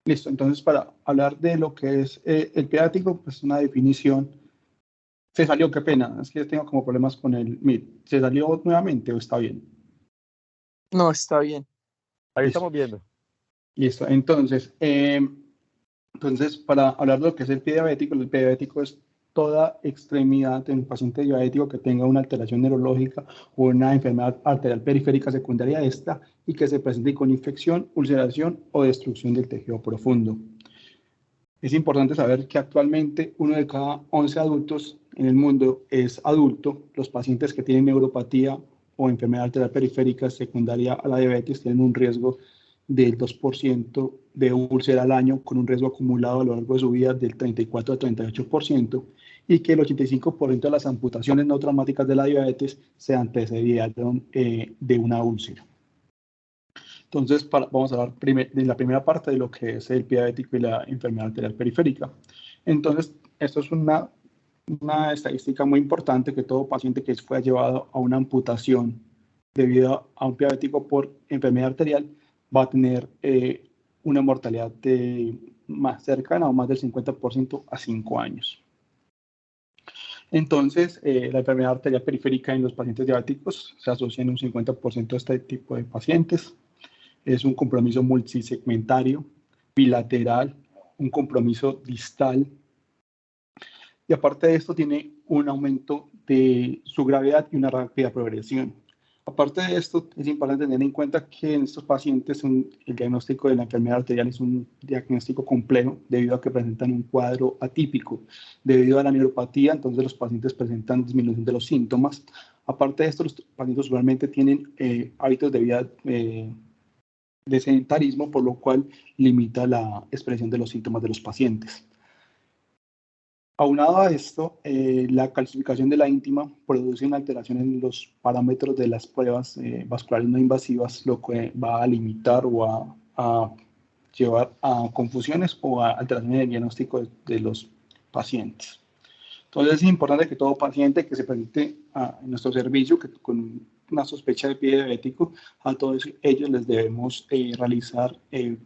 Listo, entonces para hablar de lo que es el pie diabético, pues una definición. Se salió, qué pena, es que tengo como problemas con el Meet. ¿Se salió nuevamente o está bien? No, está bien. Ahí Listo, estamos viendo. listo. Entonces, para hablar de lo que es el pie diabético es toda extremidad en un paciente diabético que tenga una alteración neurológica o una enfermedad arterial periférica secundaria a esta y que se presente con infección, ulceración o destrucción del tejido profundo. Es importante saber que actualmente uno de cada 11 adultos en el mundo es adulto. Los pacientes que tienen neuropatía o enfermedad arterial periférica secundaria a la diabetes tienen un riesgo del 2% de úlcera al año, con un riesgo acumulado a lo largo de su vida del 34 a 38%, y que el 85% de las amputaciones no traumáticas de la diabetes se antecedieron de una úlcera. Entonces, vamos a hablar de la primera parte de lo que es el pie diabético y la enfermedad arterial periférica. Entonces, esto es una estadística muy importante, que todo paciente que fue llevado a una amputación debido a un pie diabético por enfermedad arterial va a tener una mortalidad más cercana o más del 50% a 5 años. Entonces, la enfermedad arterial periférica en los pacientes diabéticos se asocia en un 50% a este tipo de pacientes. Es un compromiso multisegmentario, bilateral, un compromiso distal. Y aparte de esto, tiene un aumento de su gravedad y una rápida progresión. Aparte de esto, es importante tener en cuenta que en estos pacientes el diagnóstico de la enfermedad arterial es un diagnóstico complejo debido a que presentan un cuadro atípico. Debido a la neuropatía, entonces los pacientes presentan disminución de los síntomas. Aparte de esto, los pacientes usualmente tienen hábitos de vida de sedentarismo, por lo cual limita la expresión de los síntomas de los pacientes. Aunado a esto, la calcificación de la íntima produce una alteración en los parámetros de las pruebas vasculares no invasivas, lo que va a limitar o a llevar a confusiones o a alteraciones en el diagnóstico de los pacientes. Entonces es importante que todo paciente que se presente en nuestro servicio con una sospecha de pie diabético, a todos ellos les debemos realizar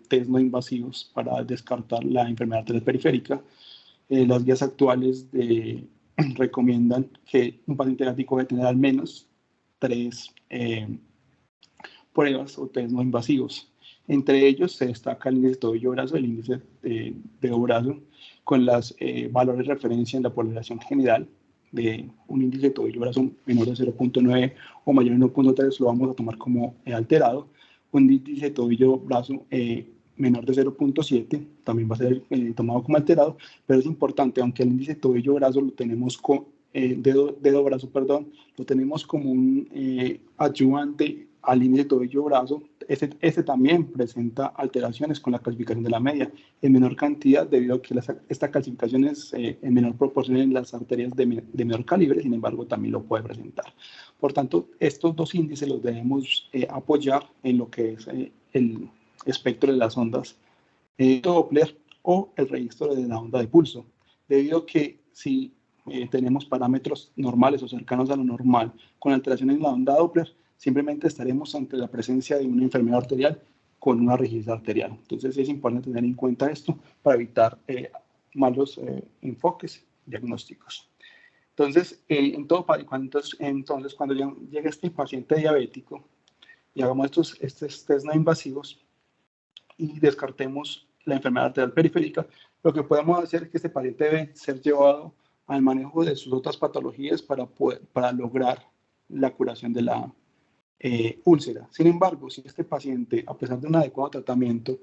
test no invasivos para descartar la enfermedad arterial periférica. Las guías actuales recomiendan que un paciente diabético debe tener al menos 3 pruebas o test no invasivos. Entre ellos se destaca el índice tobillo-brazo, el índice dedo-brazo, con los valores de referencia en la polarización general de un índice de tobillo-brazo menor de 0.9 o mayor de 1.3, lo vamos a tomar como alterado. Un índice de tobillo-brazo menor de 0.7 también va a ser tomado como alterado, pero es importante, aunque el índice de tobillo-brazo lo tenemos con dedo-brazo, perdón, lo tenemos como un ayudante al índice de tobillo-brazo, este también presenta alteraciones con la calcificación de la media en menor cantidad, debido a que esta calcificación es en menor proporción en las arterias de menor calibre, sin embargo también lo puede presentar. Por tanto, estos dos índices los debemos apoyar en lo que es el espectro de las ondas Doppler o el registro de la onda de pulso, debido a que si tenemos parámetros normales o cercanos a lo normal con alteraciones en la onda Doppler, simplemente estaremos ante la presencia de una enfermedad arterial con una rigidez arterial. Entonces es importante tener en cuenta esto para evitar malos enfoques diagnósticos. Entonces, cuando llegue este paciente diabético y hagamos estos test no invasivos y descartemos la enfermedad arterial periférica, lo que podemos hacer es que este paciente debe ser llevado al manejo de sus otras patologías para lograr la curación de la úlcera. Sin embargo, si este paciente, a pesar de un adecuado tratamiento,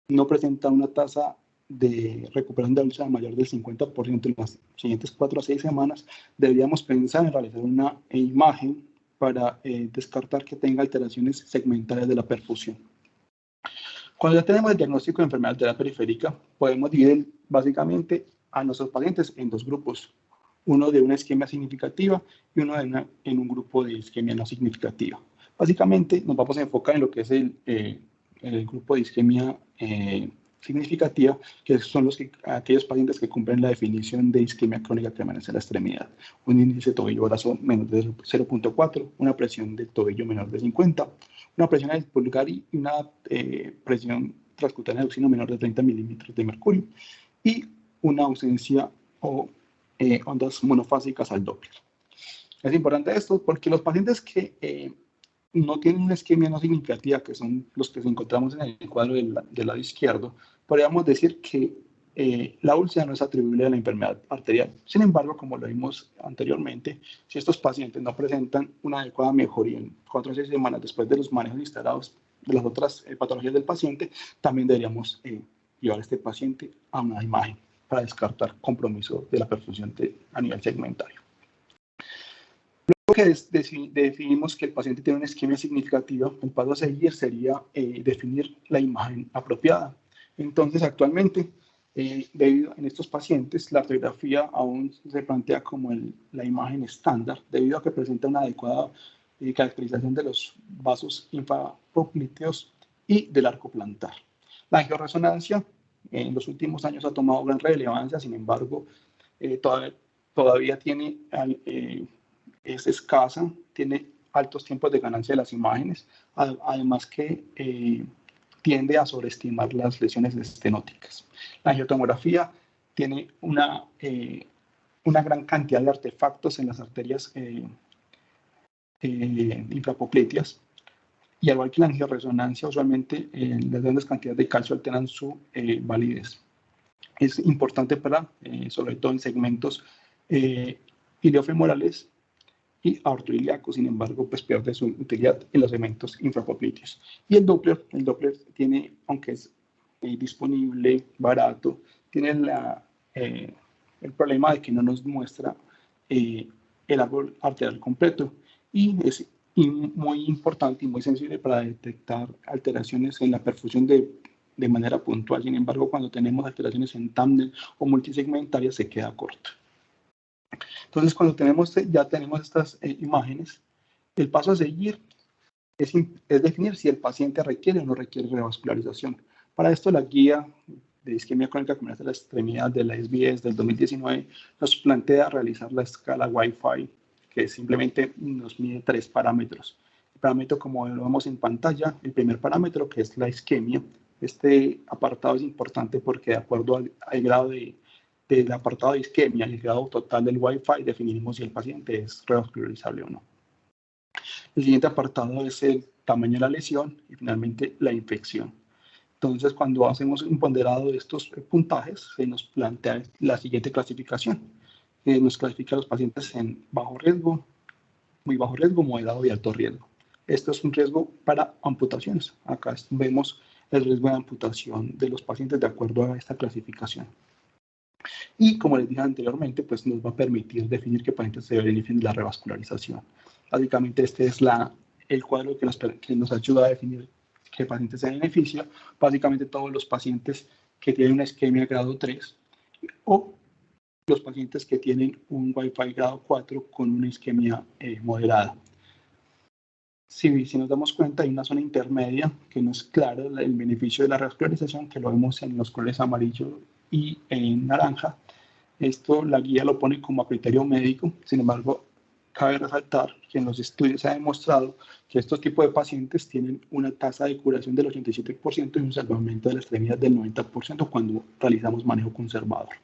no presenta una tasa de recuperación de úlcera mayor del 50% en las siguientes 4 a 6 semanas, deberíamos pensar en realizar una imagen para descartar que tenga alteraciones segmentales de la perfusión. Cuando ya tenemos el diagnóstico de enfermedad arterial periférica, podemos dividir básicamente a nuestros pacientes en dos grupos, uno de una isquemia significativa y uno en un grupo de isquemia no significativa. Básicamente nos vamos a enfocar en lo que es el grupo de isquemia significativa, que son aquellos pacientes que cumplen la definición de isquemia crónica que permanece en la extremidad. Un índice de tobillo-brazo menor de 0.4, una presión del tobillo menor de 50, una presión del pulgar y una presión transcutánea de oxígeno menor de 30 milímetros de mercurio y una ausencia o ondas monofásicas al Doppler. Es importante esto porque los pacientes que no tienen una isquemia no significativa, que son los que encontramos en el cuadro del lado izquierdo, podríamos decir que la úlcera no es atribuible a la enfermedad arterial. Sin embargo, como lo vimos anteriormente, si estos pacientes no presentan una adecuada mejoría en 4 o 6 semanas después de los manejos instalados de las otras patologías del paciente, también deberíamos llevar a este paciente a una imagen para descartar compromiso de la perfusión a nivel segmentario. Luego que definimos que el paciente tiene una isquemia significativa, el paso a seguir sería definir la imagen apropiada. Entonces, actualmente, debido en estos pacientes, la arteriografía aún se plantea como la imagen estándar, debido a que presenta una adecuada caracterización de los vasos infrapoplíteos y del arco plantar. La angioresonancia en los últimos años ha tomado gran relevancia, sin embargo, todavía tiene, es escasa, tiene altos tiempos de ganancia de las imágenes, además que tiende a sobreestimar las lesiones estenóticas. La angiotomografía tiene una gran cantidad de artefactos en las arterias infrapoplíteas, y al igual que la angioresonancia, usualmente las grandes cantidades de calcio alteran su validez. Es importante sobre todo en segmentos iliofemorales y aortoilíacos, sin embargo, pues pierde su utilidad en los segmentos infrapoplíteos. Y el Doppler tiene, aunque es disponible, barato, tiene el problema de que no nos muestra el árbol arterial completo, y es muy importante y muy sensible para detectar alteraciones en la perfusión de manera puntual. Sin embargo, cuando tenemos alteraciones en tándem o multisegmentarias, se queda corto. Entonces, cuando ya tenemos estas imágenes, el paso a seguir es definir si el paciente requiere o no requiere revascularización. Para esto, la guía de isquemia crónica combinada de la extremidad de la SBS del 2019 nos plantea realizar la escala Wi-Fi, que simplemente nos mide 3 parámetros. El parámetro, como lo vemos en pantalla, el primer parámetro, que es la isquemia. Este apartado es importante porque, de acuerdo al grado del apartado de isquemia y el grado total del Wi-Fi, definimos si el paciente es revascularizable o no. El siguiente apartado es el tamaño de la lesión y finalmente la infección. Entonces, cuando hacemos un ponderado de estos puntajes, se nos plantea la siguiente clasificación. Nos clasifica a los pacientes en bajo riesgo, muy bajo riesgo, moderado y alto riesgo. Esto es un riesgo para amputaciones. Acá vemos el riesgo de amputación de los pacientes de acuerdo a esta clasificación. Y como les dije anteriormente, pues nos va a permitir definir qué pacientes se benefician de la revascularización. Básicamente este es el cuadro que nos ayuda a definir qué pacientes se benefician. Básicamente todos los pacientes que tienen una isquemia grado 3 o los pacientes que tienen un Wi-Fi grado 4 con una isquemia moderada. Si nos damos cuenta, hay una zona intermedia que no es clara el beneficio de la revascularización, que lo vemos en los colores amarillo y en naranja. Esto la guía lo pone como a criterio médico. Sin embargo, cabe resaltar que en los estudios se ha demostrado que estos tipos de pacientes tienen una tasa de curación del 87% y un salvamento de la extremidad del 90% cuando realizamos manejo conservador.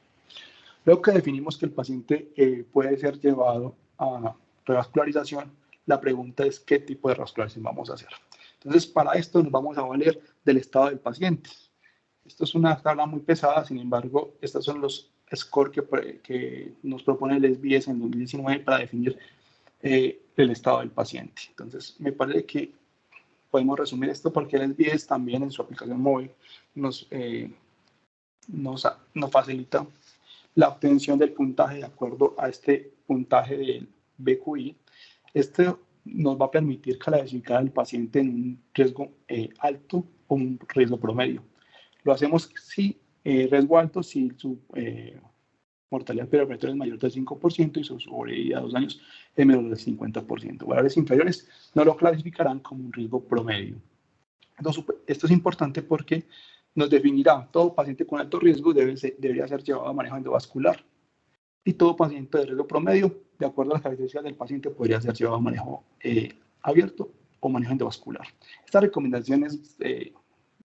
Luego que definimos que el paciente puede ser llevado a revascularización, la pregunta es qué tipo de revascularización vamos a hacer. Entonces, para esto nos vamos a valer del estado del paciente. Esto es una tabla muy pesada, sin embargo, estos son los scores que nos propone el SBS en 2019 para definir el estado del paciente. Entonces, me parece que podemos resumir esto porque el SBS también en su aplicación móvil nos facilita la obtención del puntaje de acuerdo a este puntaje del BQI. Este nos va a permitir clasificar al paciente en un riesgo alto o un riesgo promedio. Lo hacemos si riesgo alto, si su mortalidad perioperitoral es mayor del 5% y su sobrevida a 2 años es menor del 50%. Valores inferiores no lo clasificarán como un riesgo promedio. Entonces, esto es importante porque nos definirá todo paciente con alto riesgo debería ser llevado a manejo endovascular, y todo paciente de riesgo promedio, de acuerdo a las características del paciente, podría ser llevado a manejo abierto o manejo endovascular. Estas recomendaciones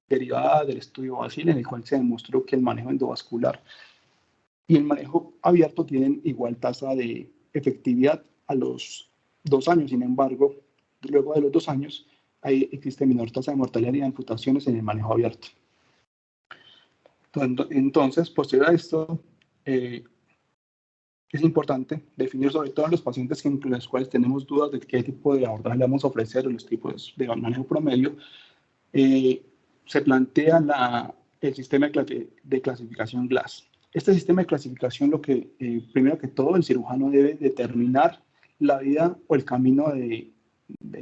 derivada del estudio Basile, en el cual se demostró que el manejo endovascular y el manejo abierto tienen igual tasa de efectividad a los 2 años. Sin embargo, luego de los 2 años, ahí existe menor tasa de mortalidad y de amputaciones en el manejo abierto. Entonces, posterior a esto, es importante definir sobre todo en los pacientes en los cuales tenemos dudas de qué tipo de abordaje le vamos a ofrecer o los tipos de manejo promedio. Se plantea el sistema de clasificación GLASS. Este sistema de clasificación, primero que todo, el cirujano debe determinar la vía o el camino de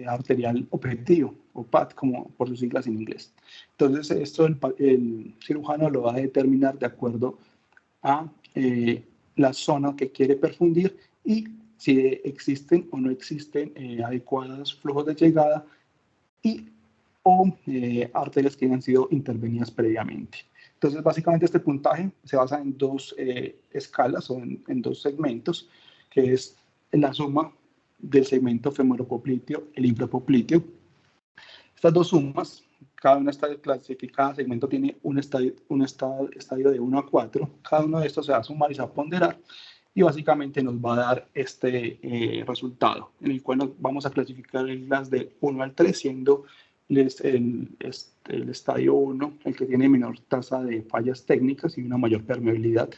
arterial objetivo, o PAT, como por sus siglas en inglés. Entonces, esto el cirujano lo va a determinar de acuerdo a la zona que quiere perfundir y si existen o no existen adecuados flujos de llegada o arterias que hayan sido intervenidas previamente. Entonces, básicamente este puntaje se basa en 2 escalas o en 2 segmentos, que es la suma del segmento femoropopliteo y el infrapopliteo. Estas 2 sumas, cada una está clasificada, cada segmento tiene un estadio de 1 a 4, cada uno de estos se va a sumar y se va a ponderar, y básicamente nos va a dar este resultado, en el cual nos vamos a clasificar el GLASS de 1 al 3, siendo el estadio 1 el que tiene menor tasa de fallas técnicas y una mayor permeabilidad,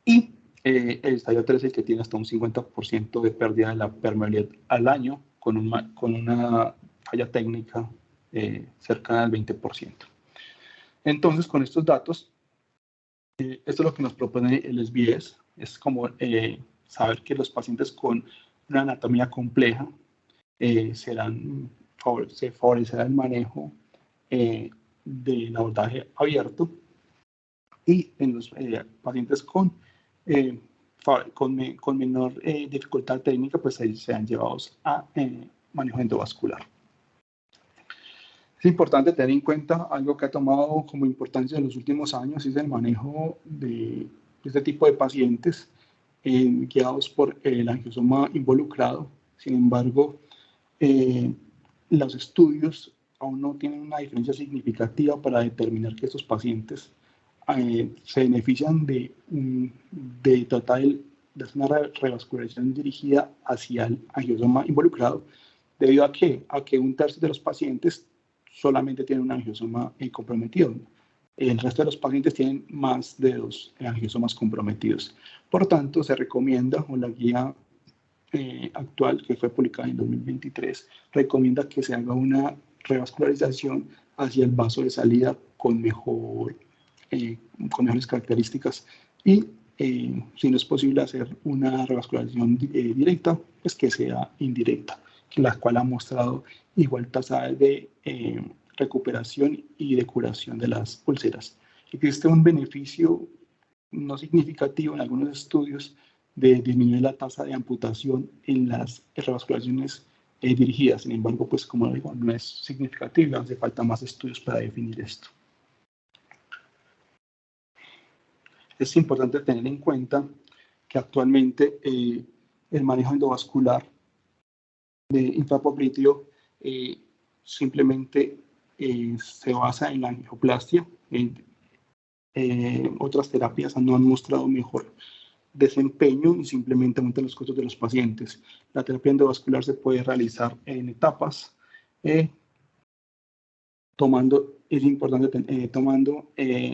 y el estadio 3 el que tiene hasta un 50% de pérdida de la permeabilidad al año, con una falla técnica cercana al 20%. Entonces, con estos datos, esto es lo que nos propone el SBS, es como saber que los pacientes con una anatomía compleja se favorecerá el manejo del abordaje abierto, y en los pacientes con menor dificultad técnica, pues sean llevados a manejo endovascular. Es importante tener en cuenta algo que ha tomado como importancia en los últimos años, es el manejo de este tipo de pacientes guiados por el angiosoma involucrado. Sin embargo, los estudios aún no tienen una diferencia significativa para determinar que estos pacientes se benefician de tratar de hacer una revascularización dirigida hacia el angiosoma involucrado, debido a que 1/3 de los pacientes solamente tienen un angiosoma comprometido. El resto de los pacientes tienen más de 2 angiosomas comprometidos. Por tanto, se recomienda, o la guía actual, que fue publicada en 2023, recomienda que se haga una revascularización hacia el vaso de salida con mejores características, y si no es posible hacer una revascularización directa, pues que sea indirecta, la cual ha mostrado igual tasa de recuperación y de curación de las úlceras. Existe un beneficio no significativo en algunos estudios de disminuir la tasa de amputación en las revascularizaciones dirigidas. Sin embargo, pues como digo, no es significativo, hace falta más estudios para definir esto. Es importante tener en cuenta que actualmente el manejo endovascular de infrapopliteo simplemente se basa en la angioplastia. Otras terapias no han mostrado mejor desempeño y simplemente aumentan los costos de los pacientes. La terapia endovascular se puede realizar en etapas, es importante tomando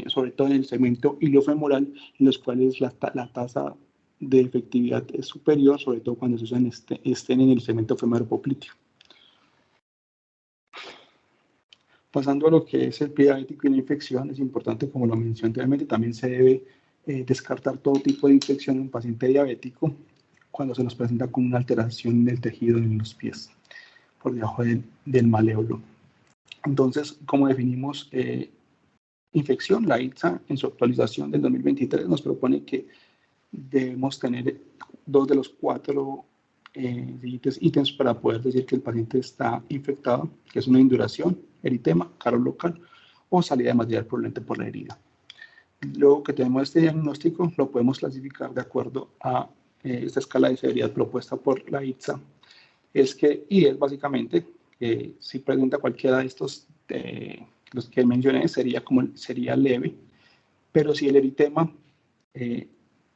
sobre todo en el segmento iliofemoral, en los cuales la tasa de efectividad es superior, sobre todo cuando se usan estén en el segmento femoropopliteo. Pasando a lo que es el pie diabético y la infección, es importante, como lo mencioné anteriormente, también se debe descartar todo tipo de infección en un paciente diabético cuando se nos presenta con una alteración del tejido en los pies, por debajo del maléolo. Entonces, ¿cómo definimos infección? La ITSA, en su actualización del 2023, nos propone que debemos tener 2 de los 4 siguientes ítems para poder decir que el paciente está infectado, que es una induración, eritema, calor local o salida de material purulento por la herida. Luego que tenemos este diagnóstico, lo podemos clasificar de acuerdo a esta escala de severidad propuesta por la ITSA. Es básicamente que si presenta cualquiera de estos los que mencioné sería leve, pero si el eritema se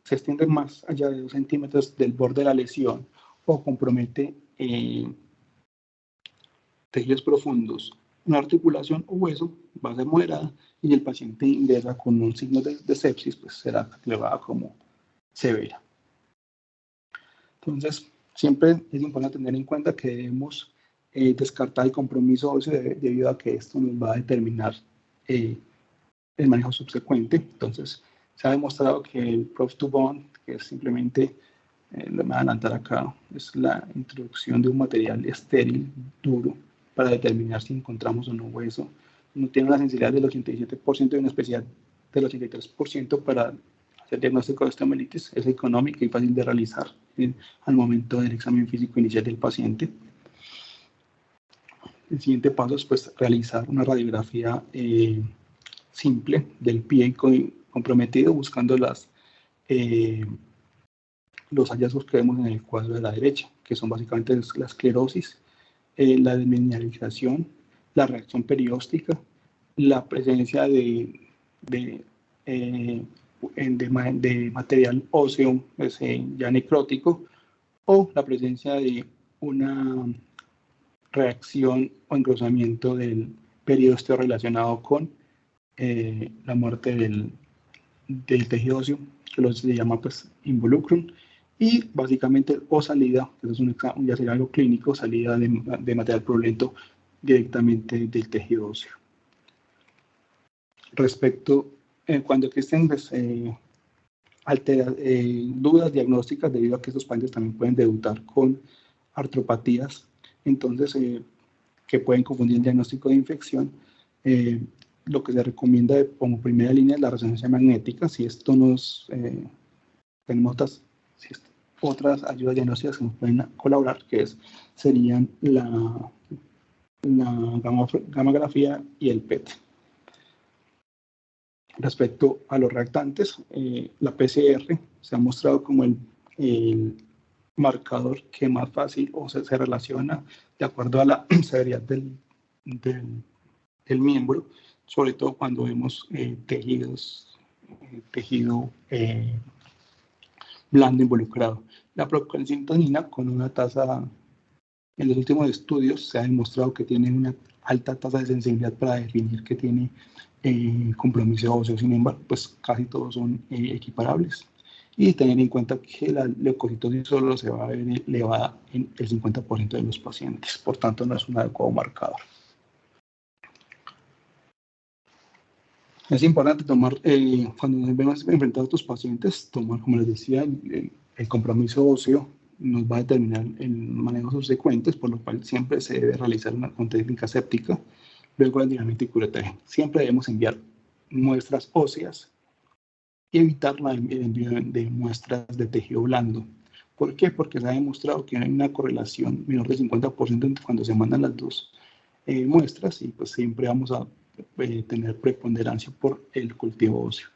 extiende más allá de 2 centímetros del borde de la lesión o compromete tejidos profundos, una articulación o hueso, va a ser moderada y el paciente ingresa con un signo de sepsis, pues será catalogada como severa. Entonces, siempre es importante tener en cuenta que debemos descartar el compromiso óseo debido a que esto nos va a determinar el manejo subsecuente. Entonces, se ha demostrado que el Proof to Bond, que es simplemente, lo voy a adelantar acá, es la introducción de un material estéril, duro, para determinar si encontramos o no hueso. No tiene una sensibilidad del 87% y una especialidad del 83% para hacer diagnóstico de osteomelitis. Es económica y fácil de realizar al momento del examen físico inicial del paciente. El siguiente paso es pues, realizar una radiografía simple del pie comprometido, buscando los hallazgos que vemos en el cuadro de la derecha, que son básicamente la esclerosis, la desmineralización, la reacción perióstica, la presencia de material óseo pues, ya necrótico, o la presencia de una reacción o engrosamiento del periósteo relacionado con la muerte del tejido óseo, que se llama pues, involucrum, y básicamente o salida, que es ya sería algo clínico, salida de material purulento directamente del tejido óseo. Respecto, cuando existen pues, dudas diagnósticas debido a que estos pacientes también pueden debutar con artropatías, entonces que pueden confundir el diagnóstico de infección, lo que se recomienda como primera línea es la resonancia magnética. Si esto tenemos otras ayudas diagnósticas que nos pueden colaborar, serían la gamografía y el PET. Respecto a los reactantes, la PCR se ha mostrado como el marcador que más fácil se relaciona de acuerdo a la severidad del miembro, sobre todo cuando vemos tejido blando involucrado. La procalcitonina, con una tasa, en los últimos estudios se ha demostrado que tiene una alta tasa de sensibilidad para definir que tiene compromiso óseo. Sin embargo, pues casi todos son equiparables. Y tener en cuenta que la leucocitosis solo se va a ver elevada en el 50% de los pacientes, por tanto no es un adecuado marcador. Es importante tomar, cuando nos vemos enfrentados a estos pacientes, tomar, como les decía, el compromiso óseo nos va a determinar el manejo subsecuentes, por lo cual siempre se debe realizar una técnica séptica, luego el aislamiento y curetaje. Siempre debemos enviar muestras óseas y evitar el envío de muestras de tejido blando. ¿Por qué? Porque se ha demostrado que hay una correlación menor del 50% cuando se mandan las dos muestras, y pues siempre vamos a tener preponderancia por el cultivo óseo.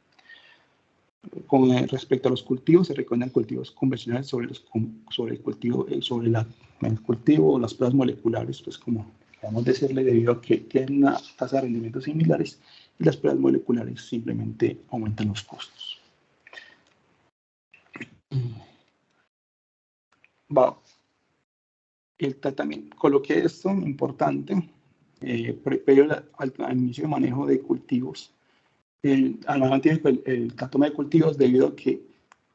Con respecto a los cultivos, se recomiendan cultivos convencionales sobre el cultivo o las pruebas moleculares, pues como podemos decirle, debido a que tienen una tasa de rendimientos similares y las pruebas moleculares simplemente aumentan los costos. El tratamiento, coloqué esto, importante, previo al inicio de manejo de cultivos. La toma de cultivos, debido a que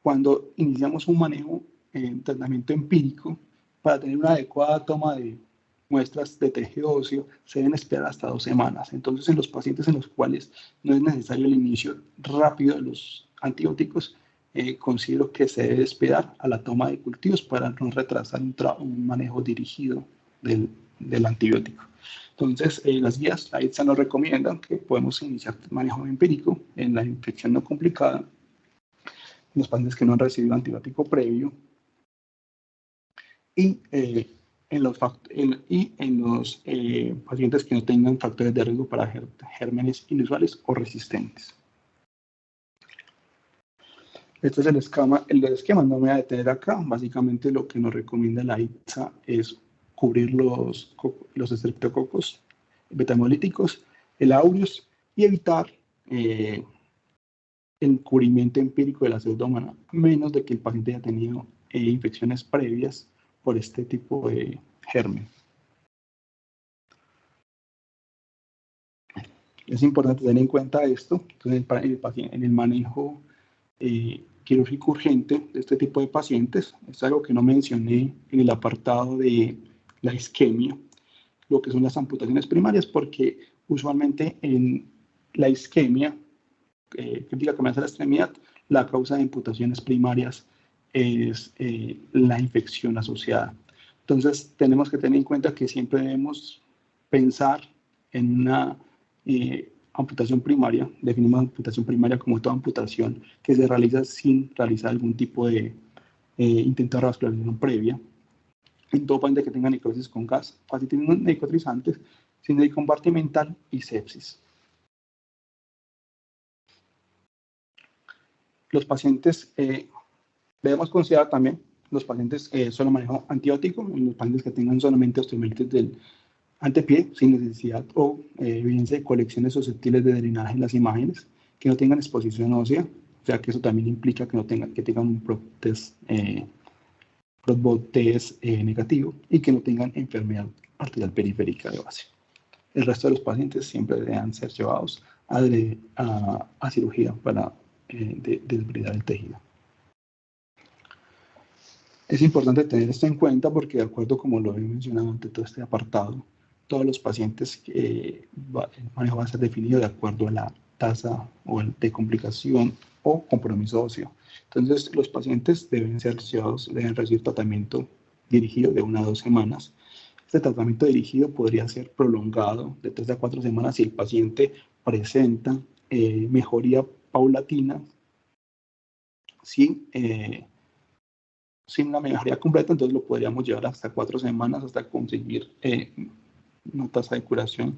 cuando iniciamos un manejo en tratamiento empírico, para tener una adecuada toma de muestras de tejido óseo, se deben esperar hasta 2 semanas. Entonces, en los pacientes en los cuales no es necesario el inicio rápido de los antibióticos, considero que se debe esperar a la toma de cultivos para no retrasar un manejo dirigido del antibiótico. Entonces, las guías, la ITSA nos recomiendan que podemos iniciar manejo empírico en la infección no complicada, en los pacientes que no han recibido antibiótico previo, y en los pacientes que no tengan factores de riesgo para gérmenes inusuales o resistentes. Este es el esquema, no me voy a detener acá. Básicamente lo que nos recomienda la ITSA es cubrir los estreptococos betamolíticos el aureus y evitar el cubrimiento empírico de la célula humana, menos de que el paciente haya tenido infecciones previas por este tipo de germen. Es importante tener en cuenta esto. Entonces, en el manejo quirúrgico urgente de este tipo de pacientes, es algo que no mencioné en el apartado de la isquemia, lo que son las amputaciones primarias, porque usualmente en la isquemia crítica que amenaza la extremidad, la causa de amputaciones primarias es la infección asociada. Entonces, tenemos que tener en cuenta que siempre debemos pensar en una amputación primaria. Definimos amputación primaria como toda amputación que se realiza sin realizar algún tipo de intento de revascularización previa. En todo paciente que tenga necrosis con gas, fascitis necrotrizantes, síndrome compartimental y sepsis. Los pacientes, debemos considerar también los pacientes solo manejo antibiótico, los pacientes que tengan solamente osteomielitis del antepié, sin necesidad o evidencia de colecciones susceptibles de drenaje en las imágenes, que no tengan exposición ósea, o sea que eso también implica que tengan un PROTBOT test negativo y que no tengan enfermedad arterial periférica de base. El resto de los pacientes siempre deben ser llevados a cirugía para desbridar el tejido. Es importante tener esto en cuenta porque, de acuerdo como lo he mencionado ante todo este apartado, todos los pacientes el manejo va a ser definido de acuerdo a la tasa de complicación o compromiso óseo. Entonces, los pacientes deben recibir tratamiento dirigido de 1 a 2 semanas. Este tratamiento dirigido podría ser prolongado de 3 a 4 semanas si el paciente presenta mejoría paulatina sin una mejoría completa, entonces lo podríamos llevar hasta 4 semanas hasta conseguir una tasa de curación.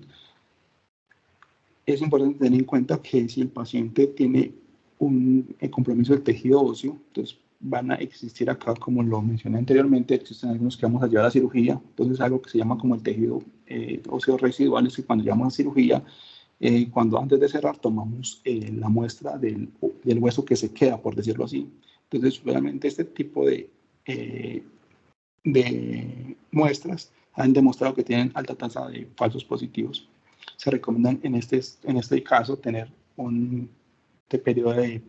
Es importante tener en cuenta que si el paciente tiene un compromiso del tejido óseo, entonces van a existir acá, como lo mencioné anteriormente, existen algunos que vamos a llevar a cirugía, entonces algo que se llama como el tejido óseo residual, es que cuando llevamos a cirugía, cuando antes de cerrar tomamos la muestra del hueso que se queda, por decirlo así. Entonces, obviamente este tipo de muestras han demostrado que tienen alta tasa de falsos positivos. Se recomiendan en este caso tener un periodo de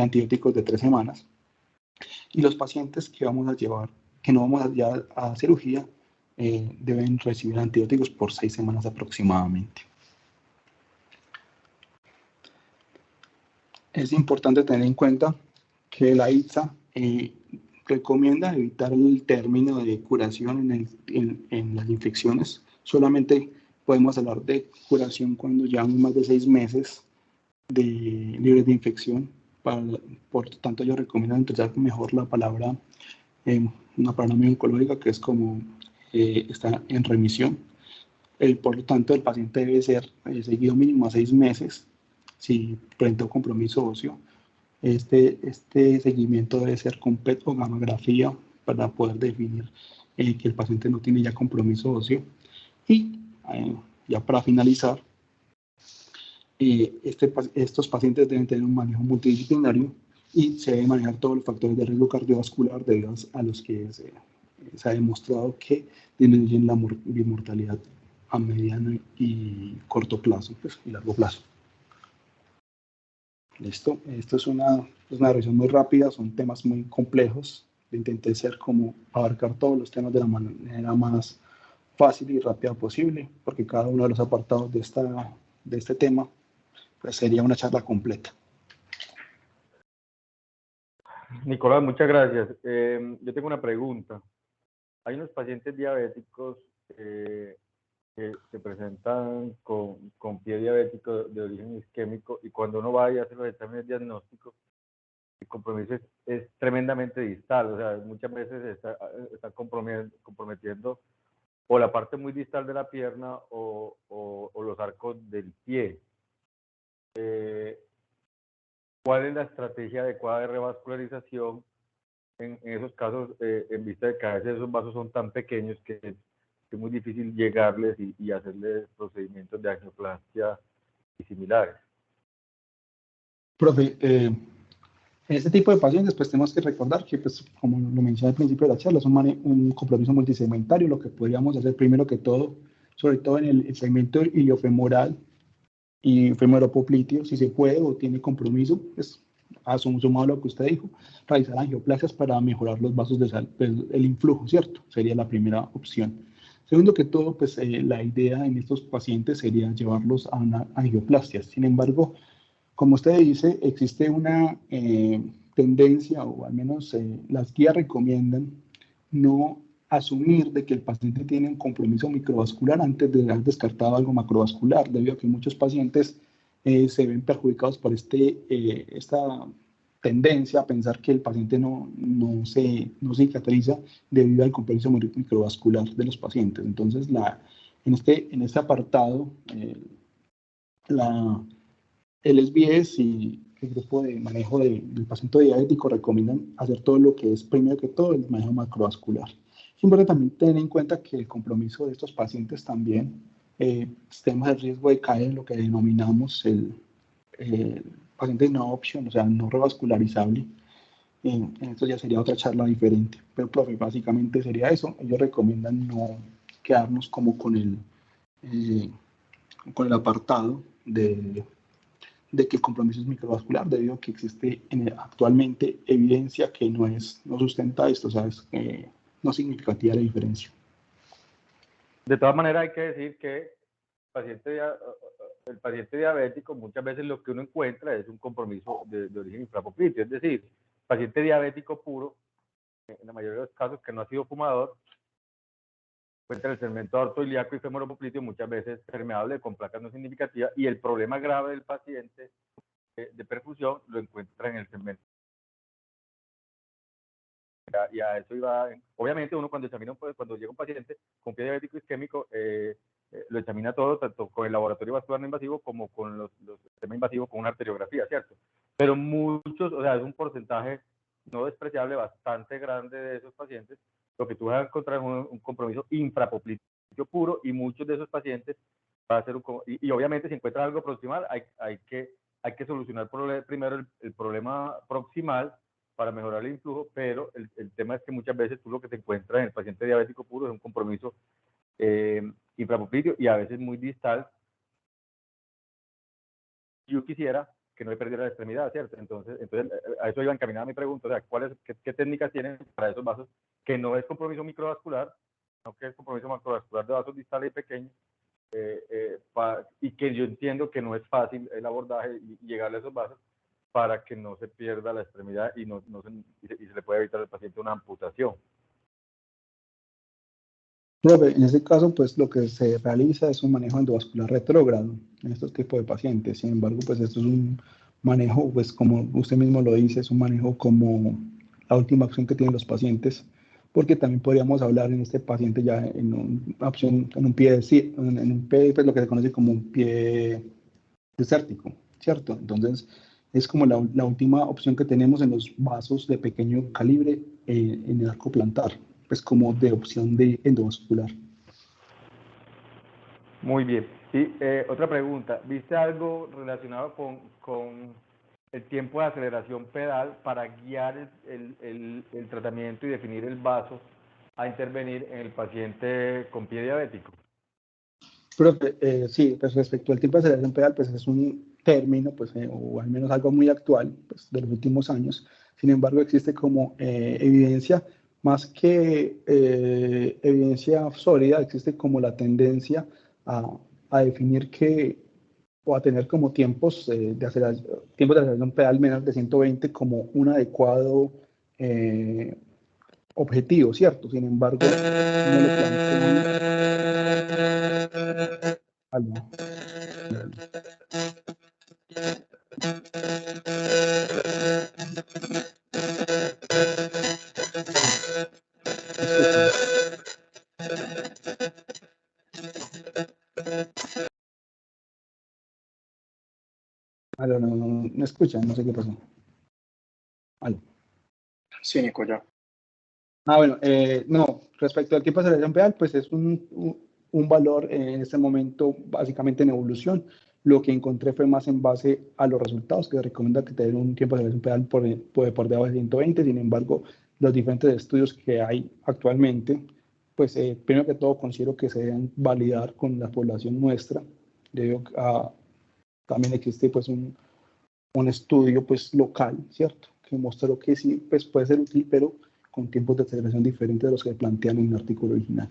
antibióticos de 3 semanas. Y los pacientes que vamos a llevar, que no vamos a llevar a cirugía, deben recibir antibióticos por 6 semanas aproximadamente. Es importante tener en cuenta que la ITSA recomienda evitar el término de curación en las infecciones. Solamente podemos hablar de curación cuando llevamos más de 6 meses libres de infección. Por tanto, yo recomiendo utilizar mejor la palabra, una palabra muy oncológica, que es como está en remisión. Por lo tanto, el paciente debe ser seguido mínimo a 6 meses si presenta un compromiso óseo. Este seguimiento debe ser con PET o gamografía para poder definir que el paciente no tiene ya compromiso óseo. Y ya para finalizar, estos pacientes deben tener un manejo multidisciplinario y se deben manejar todos los factores de riesgo cardiovascular debido a los que se ha demostrado que disminuyen la mortalidad a mediano y corto plazo, pues, y largo plazo. Listo, esto es una revisión muy rápida, son temas muy complejos. Intenté abarcar todos los temas de la manera más fácil y rápida posible, porque cada uno de los apartados de este tema pues sería una charla completa. Nicolás, muchas gracias. Yo tengo una pregunta. Hay unos pacientes diabéticos que se presentan con pie diabético de origen isquémico y cuando uno va y hace los exámenes diagnósticos, el compromiso es tremendamente distal, o sea, muchas veces está comprometiendo o la parte muy distal de la pierna o los arcos del pie. ¿Cuál es la estrategia adecuada de revascularización en esos casos, en vista de que a veces esos vasos son tan pequeños que es muy difícil llegarles y hacerles procedimientos de angioplastia y similares. Profe, en este tipo de pacientes, pues tenemos que recordar que, pues, como lo mencioné al principio de la charla, es un compromiso multisegmentario. Lo que podríamos hacer primero que todo, sobre todo en el segmento iliofemoral y femoropopliteo, si se puede o tiene compromiso, pues, sumado a lo que usted dijo, realizar angioplasias para mejorar los vasos de pues, el influjo, ¿cierto? Sería la primera opción. Segundo que todo, pues la idea en estos pacientes sería llevarlos a una angioplastia. Sin embargo, como usted dice, existe una tendencia, o al menos las guías recomiendan no asumir de que el paciente tiene un compromiso microvascular antes de haber descartado algo macrovascular, debido a que muchos pacientes se ven perjudicados por esta tendencia a pensar que el paciente no cicatriza debido al compromiso microvascular de los pacientes. Entonces, en este apartado, el SBS y el grupo de manejo del paciente diabético recomiendan hacer todo lo que es, primero que todo, el manejo macrovascular. Es importante también tener en cuenta que el compromiso de estos pacientes también, tenemos el riesgo de caer en lo que denominamos el paciente no option, o sea, no revascularizable. En esto ya sería otra charla diferente. Pero, profe, básicamente sería eso. Ellos recomiendan no quedarnos como con el apartado de que el compromiso es microvascular, debido a que existe actualmente evidencia que no sustenta esto, o sea, no significativa la diferencia. De todas maneras, hay que decir que el paciente diabético muchas veces lo que uno encuentra es un compromiso de origen infrapopliteo, es decir, paciente diabético puro, en la mayoría de los casos que no ha sido fumador, encuentra el segmento aorto ilíaco y femoropopliteo muchas veces permeable con placas no significativas, y el problema grave del paciente de perfusión lo encuentra en el segmento. Y a eso iba, obviamente uno cuando examina, cuando llega un paciente con pie diabético isquémico, lo examina todo, tanto con el laboratorio vascular no invasivo como con los sistemas invasivos con una arteriografía, ¿cierto? Pero muchos, o sea, es un porcentaje no despreciable, bastante grande de esos pacientes, lo que tú vas a encontrar es un compromiso infrapopliteo puro, y muchos de esos pacientes va a ser y obviamente si encuentras algo proximal, hay que solucionar primero el problema proximal para mejorar el influjo, pero el tema es que muchas veces tú lo que te encuentras en el paciente diabético puro es un compromiso infrapopliteo y a veces muy distal. Yo quisiera que no le perdiera la extremidad, ¿cierto? Entonces a eso iba encaminada mi pregunta, o sea, qué técnicas tienen para esos vasos que no es compromiso microvascular, sino que es compromiso macrovascular de vasos distales y pequeños, y que yo entiendo que no es fácil el abordaje y llegarle a esos vasos para que no se pierda la extremidad y se le pueda evitar al paciente una amputación. Profe, en este caso, pues lo que se realiza es un manejo endovascular retrógrado en estos tipos de pacientes. Sin embargo, pues esto es un manejo, pues como usted mismo lo dice, es un manejo como la última opción que tienen los pacientes, porque también podríamos hablar en este paciente ya en una opción, en un pie, pues lo que se conoce como un pie desértico, ¿cierto? Entonces, es como la última opción que tenemos en los vasos de pequeño calibre en el arco plantar, pues como de opción de endovascular. Muy bien. Y otra pregunta, ¿viste algo relacionado con el tiempo de aceleración pedal para guiar el tratamiento y definir el vaso a intervenir en el paciente con pie diabético? Profe, sí, pues respecto al tiempo de aceleración pedal, pues es un término, pues, o al menos algo muy actual, pues, de los últimos años. Sin embargo, existe como evidencia, más que evidencia sólida, existe como la tendencia a definir o a tener como tiempos de aceleración pedal menor de 120 como un adecuado objetivo, ¿cierto? Sin embargo, no lo plantean. No escuchan, no sé qué pasó. Aló. Sí, Nico, ya. Bueno, no, respecto al tiempo de aceleración pedal, pues es un valor en este momento básicamente en evolución. Lo que encontré fue más en base a los resultados, que se recomienda que tener un tiempo de aceleración pedal por debajo de 120. Sin embargo, los diferentes estudios que hay actualmente, pues primero que todo considero que se deben validar con la población nuestra. También existe pues un estudio pues local, ¿cierto? Que mostró que sí pues puede ser útil, pero con tiempos de aceleración diferentes de los que plantean en el artículo original.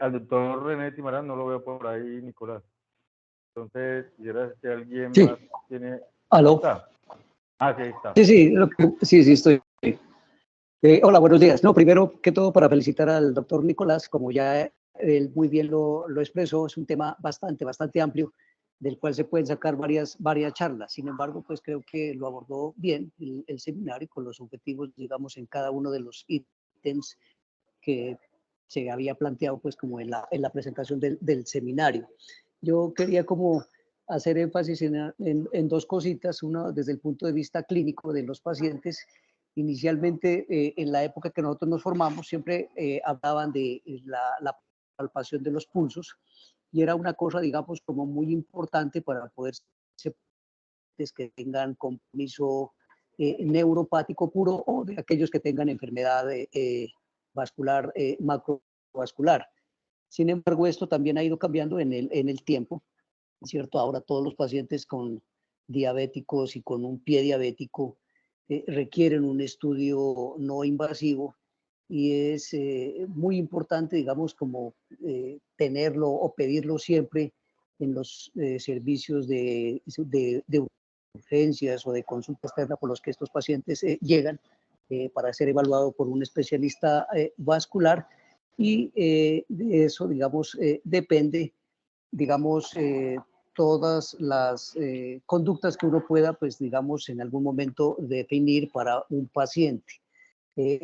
Al doctor René Timarán no lo veo por ahí, Nicolás. Entonces, quisiera si alguien Sí. más tiene... ¿Aló? ¿Está? Ah, sí, está. Sí, estoy. Hola, buenos días. No, primero que todo, para felicitar al doctor Nicolás, como ya él muy bien lo expresó, es un tema bastante amplio, del cual se pueden sacar varias charlas. Sin embargo, pues creo que lo abordó bien el seminario con los objetivos, digamos, en cada uno de los ítems que se había planteado, pues, como en la presentación del seminario. Yo quería como hacer énfasis en dos cositas. Una, desde el punto de vista clínico de los pacientes. Inicialmente, en la época que nosotros nos formamos, siempre hablaban de la palpación de los pulsos, y era una cosa, digamos, como muy importante para poder que tengan compromiso neuropático puro, o de aquellos que tengan enfermedad vascular, macrovascular. Sin embargo, esto también ha ido cambiando en el tiempo, ¿cierto? Ahora todos los pacientes con diabéticos y con un pie diabético requieren un estudio no invasivo, y es muy importante, digamos, como tenerlo o pedirlo siempre en los servicios de urgencias o de consulta externa por los que estos pacientes llegan para ser evaluado por un especialista vascular, y de eso, digamos, depende, digamos, todas las conductas que uno pueda, pues, digamos, en algún momento definir para un paciente.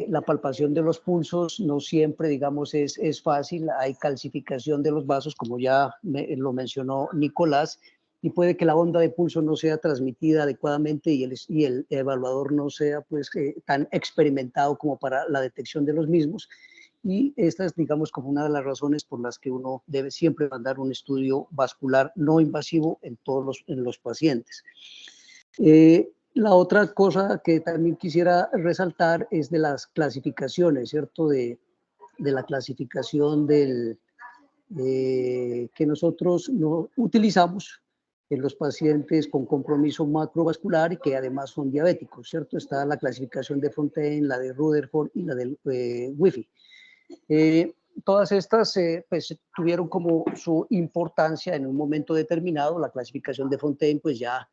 La palpación de los pulsos no siempre, digamos, es fácil. Hay calcificación de los vasos, como ya lo mencionó Nicolás, y puede que la onda de pulso no sea transmitida adecuadamente, y el evaluador no sea, pues, tan experimentado como para la detección de los mismos. Y esta es, digamos, como una de las razones por las que uno debe siempre mandar un estudio vascular no invasivo en todos los pacientes. La otra cosa que también quisiera resaltar es de las clasificaciones, ¿cierto? De la clasificación que nosotros no utilizamos en los pacientes con compromiso macrovascular y que además son diabéticos, ¿cierto? Está la clasificación de Fontaine, la de Rutherford y la del Wi-Fi. Todas estas pues tuvieron como su importancia en un momento determinado. La clasificación de Fontaine, pues ya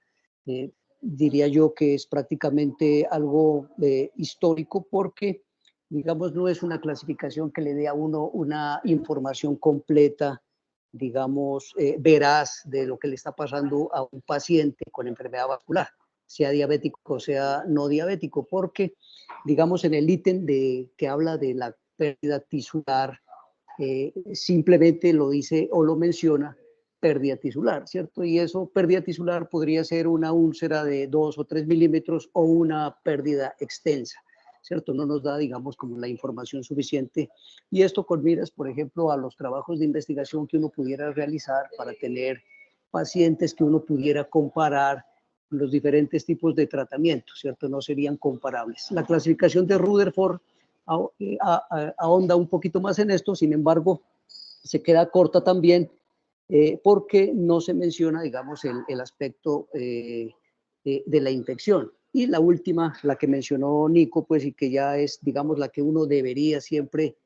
diría yo que es prácticamente algo histórico, porque, digamos, no es una clasificación que le dé a uno una información completa, digamos, veraz de lo que le está pasando a un paciente con enfermedad vascular, sea diabético o sea no diabético, porque, digamos, en el ítem que habla de la pérdida tisular, simplemente lo dice o lo menciona pérdida tisular, ¿cierto? Y eso, pérdida tisular, podría ser una úlcera de 2 o 3 milímetros o una pérdida extensa, ¿cierto? No nos da, digamos, como la información suficiente. Y esto con miras, por ejemplo, a los trabajos de investigación que uno pudiera realizar para tener pacientes que uno pudiera comparar los diferentes tipos de tratamiento, ¿cierto? No serían comparables. La clasificación de Rutherford ahonda un poquito más en esto. Sin embargo, se queda corta también porque no se menciona, digamos, el aspecto de la infección. Y la última, la que mencionó Nico, pues, y que ya es, digamos, la que uno debería siempre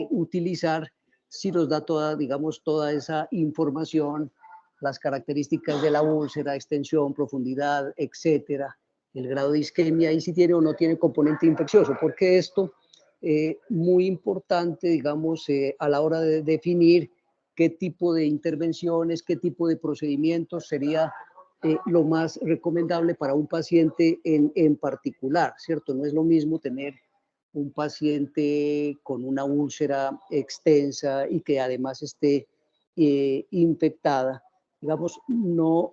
utilizar, si nos da toda, digamos, toda esa información, las características de la úlcera, extensión, profundidad, etcétera, el grado de isquemia, y si tiene o no tiene componente infeccioso, porque esto, muy importante, digamos, a la hora de definir qué tipo de intervenciones, qué tipo de procedimientos sería lo más recomendable para un paciente en particular, ¿cierto? No es lo mismo tener un paciente con una úlcera extensa y que además esté infectada. Digamos, no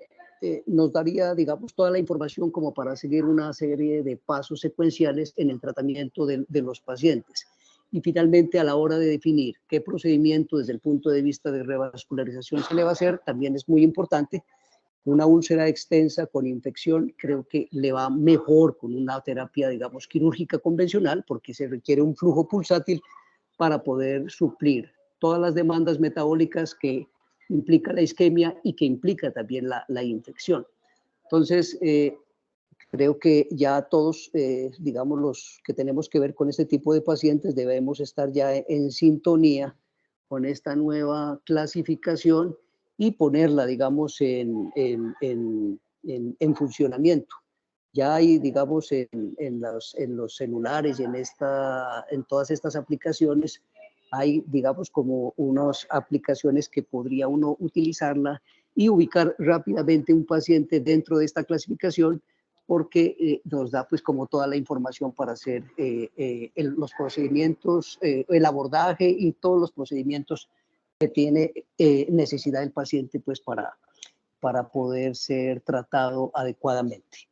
nos daría, digamos, toda la información como para seguir una serie de pasos secuenciales en el tratamiento de los pacientes. Y finalmente, a la hora de definir qué procedimiento desde el punto de vista de revascularización se le va a hacer, también es muy importante. Una úlcera extensa con infección creo que le va mejor con una terapia, digamos, quirúrgica convencional, porque se requiere un flujo pulsátil para poder suplir todas las demandas metabólicas que implica la isquemia y que implica también la infección. Entonces, creo que ya todos, digamos, los que tenemos que ver con este tipo de pacientes debemos estar ya en sintonía con esta nueva clasificación y ponerla, digamos, en funcionamiento. Ya hay, digamos, en los celulares y en todas estas aplicaciones, hay, digamos, como unas aplicaciones que podría uno utilizarla y ubicar rápidamente un paciente dentro de esta clasificación, porque nos da pues como toda la información para hacer los procedimientos, el abordaje y todos los procedimientos que tiene necesidad el paciente pues para poder ser tratado adecuadamente.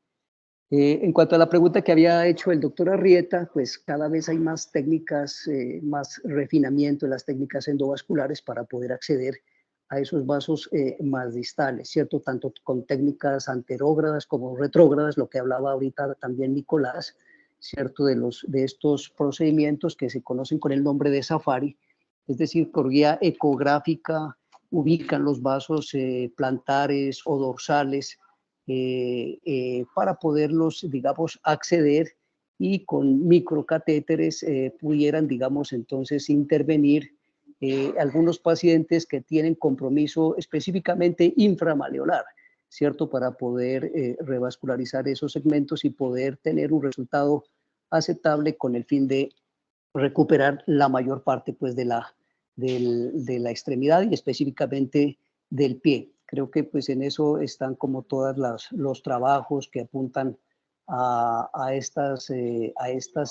En cuanto a la pregunta que había hecho el doctor Arrieta, pues cada vez hay más técnicas, más refinamiento en las técnicas endovasculares para poder acceder a esos vasos más distales, ¿cierto? Tanto con técnicas anterógradas como retrógradas, lo que hablaba ahorita también Nicolás, ¿cierto? De estos procedimientos que se conocen con el nombre de Safari, es decir, por vía ecográfica ubican los vasos plantares o dorsales para poderlos, digamos, acceder y con microcatéteres pudieran, digamos, entonces intervenir algunos pacientes que tienen compromiso específicamente inframaleolar, ¿cierto? Para poder revascularizar esos segmentos y poder tener un resultado aceptable con el fin de recuperar la mayor parte, pues, de la extremidad y específicamente del pie. Creo que pues en eso están como todos los trabajos que apuntan a estas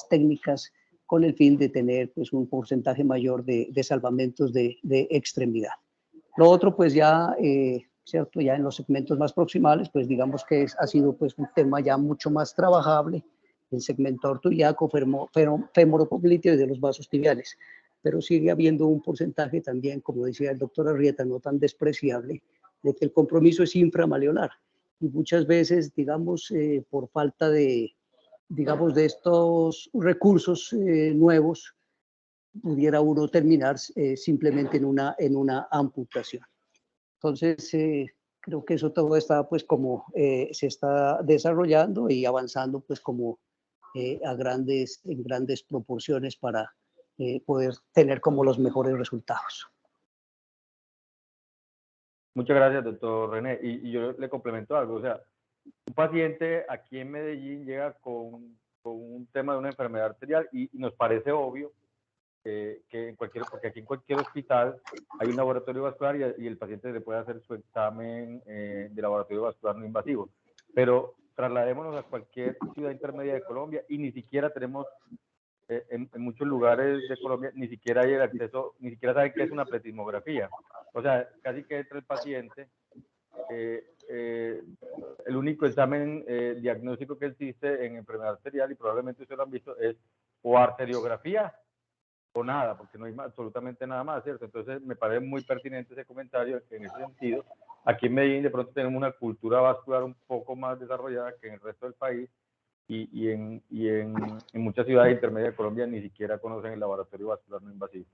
técnicas con el fin de tener pues un porcentaje mayor de salvamentos de extremidad. Lo otro pues ya, ¿cierto? Ya en los segmentos más proximales, pues digamos que ha sido pues un tema ya mucho más trabajable, el segmento ortoiliaco, femoropopliteo y de los vasos tibiales. Pero sigue habiendo un porcentaje también, como decía el doctor Arrieta, no tan despreciable, de que el compromiso es inframaleolar. Y muchas veces, digamos, por falta de, digamos, de estos recursos nuevos, pudiera uno terminar simplemente en una amputación. Entonces, creo que eso todo está, pues, como se está desarrollando y avanzando, pues, como en grandes proporciones para poder tener como los mejores resultados. Muchas gracias, doctor René. Y yo le complemento algo. O sea, un paciente aquí en Medellín llega con un tema de una enfermedad arterial y nos parece obvio que porque aquí en cualquier hospital hay un laboratorio vascular y el paciente le puede hacer su examen de laboratorio vascular no invasivo. Pero trasladémonos a cualquier ciudad intermedia de Colombia y ni siquiera tenemos, en muchos lugares de Colombia, ni siquiera hay el acceso, ni siquiera saben qué es una pletismografía. O sea, casi que entra el paciente, el único examen diagnóstico que existe en enfermedad arterial, y probablemente ustedes lo han visto, es o arteriografía o nada, porque no hay absolutamente nada más, ¿cierto? Entonces me parece muy pertinente ese comentario en ese sentido. Aquí en Medellín de pronto tenemos una cultura vascular un poco más desarrollada que en el resto del país y en muchas ciudades intermedias de Colombia ni siquiera conocen el laboratorio vascular no invasivo.